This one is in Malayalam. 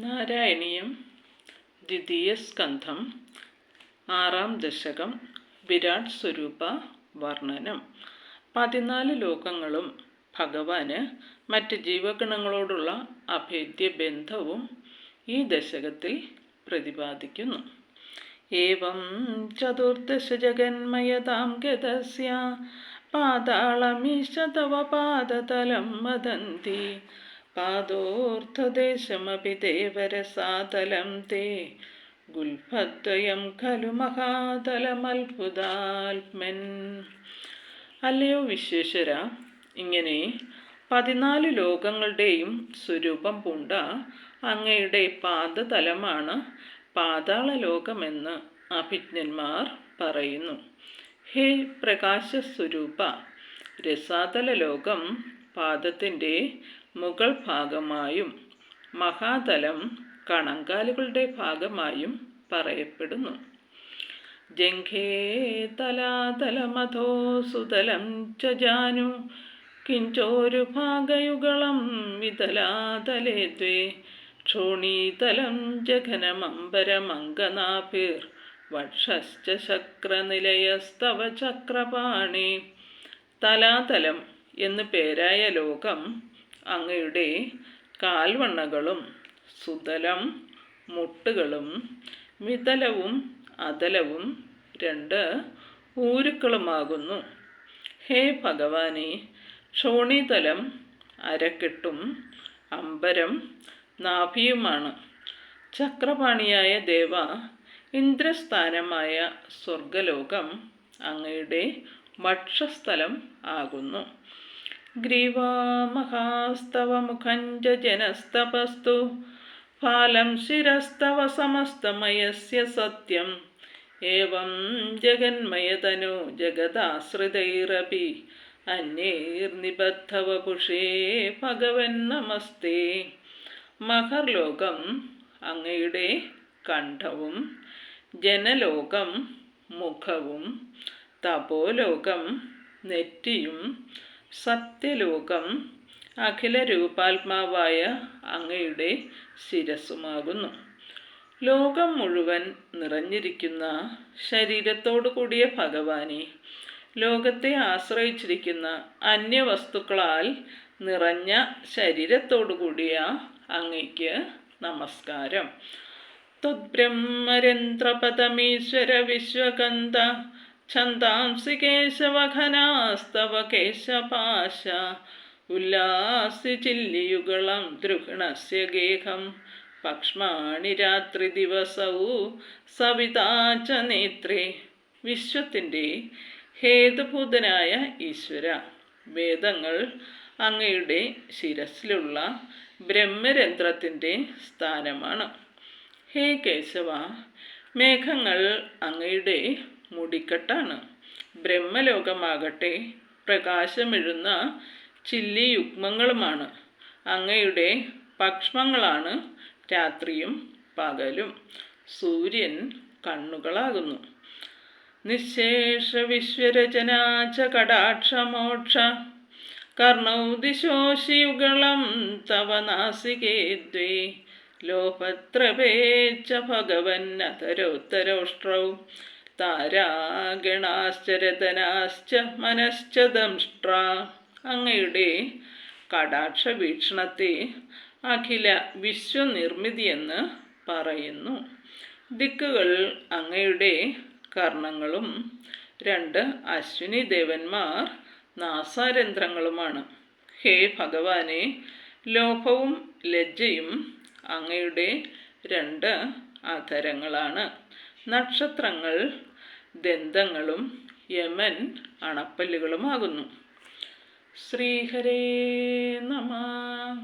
നാരായണീയം ദ്വിതീയ സ്കന്ധം 6-ാം ദശകം വിരാട് സ്വരൂപ വർണ്ണനം. 14 ലോകങ്ങളും ഭഗവാന് മറ്റ് ജീവഗണങ്ങളോടുള്ള അഭേദ്യ ബന്ധവും ഈ ദശകത്തിൽ പ്രതിപാദിക്കുന്നു. ഏവം ചതുർദശ ജഗന്മയതാം ഗതസ്യ പാതാളമീശ തവ പാദതലം വദന്തി പാദോർത്ഥദേശമപി ദേവരസാതലം തേ ഗുൽഫദ്വയം ഖലു മഹാതലമത്ഭുതാത്മൻ. അല്ലയോ വിശ്വേശ്വര, ഇങ്ങനെ 14 ലോകങ്ങളുടെയും സ്വരൂപം പൂണ്ട അങ്ങയുടെ പാദതലമാണ് പാതാളലോകമെന്ന് അഭിജ്ഞന്മാർ പറയുന്നു. ഹേ പ്രകാശസ്വരൂപ, രസാതല ലോകം പാദത്തിൻ്റെ മുകൾ ഭാഗമായും മഹാതലം കണങ്കാലുകളുടെ ഭാഗമായും പറയപ്പെടുന്നു. ജംഘേ തലാതലമധോ സുതലം ച ജാനു കിഞ്ചോരു ഭാഗയുഗളം വിതലാതലേ ദ്വേ ക്ഷോണീതലം ജഘനമംബരമംഗനാഭിർ വക്ഷശ്ച ശക്രനിലയസ്തവ ചക്രപാണി. തലാതലം എന്നു പേരായ ലോകം അങ്ങയുടെ കാൽവണ്ണകളും സുതലം മുട്ടുകളും വിതലവും അതലവും 2 ഊരുക്കളുമാകുന്നു. ഹേ ഭഗവാനെ, ക്ഷോണിതലം അരക്കെട്ടും അംബരം നാഭിയുമാണ്. ചക്രപാണിയായ ദേവ, ഇന്ദ്രസ്ഥാനമായ സ്വർഗലോകം അങ്ങയുടെ വക്ഷസ്ഥലം ആകുന്നു. ഗ്രീവാമഹാസ്തവ മുഖഞ്ച ജനസ്തപസ്തു ഫാലം ശിരസ്തവ സമസ്തമയസ്യ സത്യം. ഏവം ജഗന്മയതനു ജഗദാശ്രിതൈരപി അന്യൈർനിബദ്ധവപുഷേ ഭഗവൻ നമസ്തേ. മഹർലോകം അങ്ങയുടെ കണ്ഠവും ജനലോകം മുഖവും തപോലോകം നെറ്റിയും സത്യലോകം അഖില രൂപാത്മാവായ അങ്ങയുടെ ശിരസ്സുമാകുന്നു. ലോകം മുഴുവൻ നിറഞ്ഞിരിക്കുന്ന ശരീരത്തോടു കൂടിയ ഭഗവാനെ, ലോകത്തെ ആശ്രയിച്ചിരിക്കുന്ന അന്യവസ്തുക്കളാൽ നിറഞ്ഞ ശരീരത്തോടു കൂടിയ അങ്ങയ്ക്ക് നമസ്കാരം. ത്വദ്ബ്രഹ്മരന്ധ്രപദമീശ്വര വിശ്വകന്ത ഛന്ദാംസി കേശവഘനാസ്തവ കേശപാശ ഉല്ലാസി ചില്ലിയുഗളം ദ്രുഹിണസ്യ ഗേഹം പക്ഷ്മാണി രാത്രി ദിവസൗ സവിതാ ച നേത്രേ. വിശ്വത്തിൻ്റെ ഹേതുഭൂതനായ ഈശ്വര, വേദങ്ങൾ അങ്ങയുടെ ശിരസിലുള്ള ബ്രഹ്മരന്ധ്രത്തിൻ്റെ സ്ഥാനമാണ്. ഹേ കേശവ, മേഘങ്ങൾ അങ്ങയുടെ മുടിക്കെട്ടാണ്. ബ്രഹ്മലോകമാകട്ടെ പ്രകാശമെഴുന്ന ചില്ലിയുഗ്മങ്ങളുമാണ്. അങ്ങയുടെ പക്ഷങ്ങളാണ് രാത്രിയും പകലും. സൂര്യൻ കണ്ണുകളാകുന്നു. നിശേഷ വിശ്വരചനാച കടാക്ഷമോക്ഷ കർണൗ ദിശോശിയുഗളം തവ നാസികേ ദ്വേ ലോപത്രപേച്ച ഭഗവൻ അധരോത്തരോഷ്ട്രൗ താരാഗണാശ്ചരതനാശ്ച മനശ്ച ദംഷ്ട്ര. അങ്ങയുടെ കടാക്ഷ വീക്ഷണത്തെ അഖില വിശ്വനിർമ്മിതിയെന്ന് പറയുന്നു. ദിക്കുകൾ അങ്ങയുടെ കർണങ്ങളും 2 അശ്വിനി ദേവന്മാർ നാസാരന്ധ്രങ്ങളുമാണ്. ഹേ ഭഗവാനെ, ലോഭവും ലജ്ജയും അങ്ങയുടെ 2 അധരങ്ങളാണ്. നക്ഷത്രങ്ങൾ ദന്തങ്ങളും യമൻ അണപ്പല്ലുകളുമാകുന്നു. ശ്രീഹരേ നമഃ.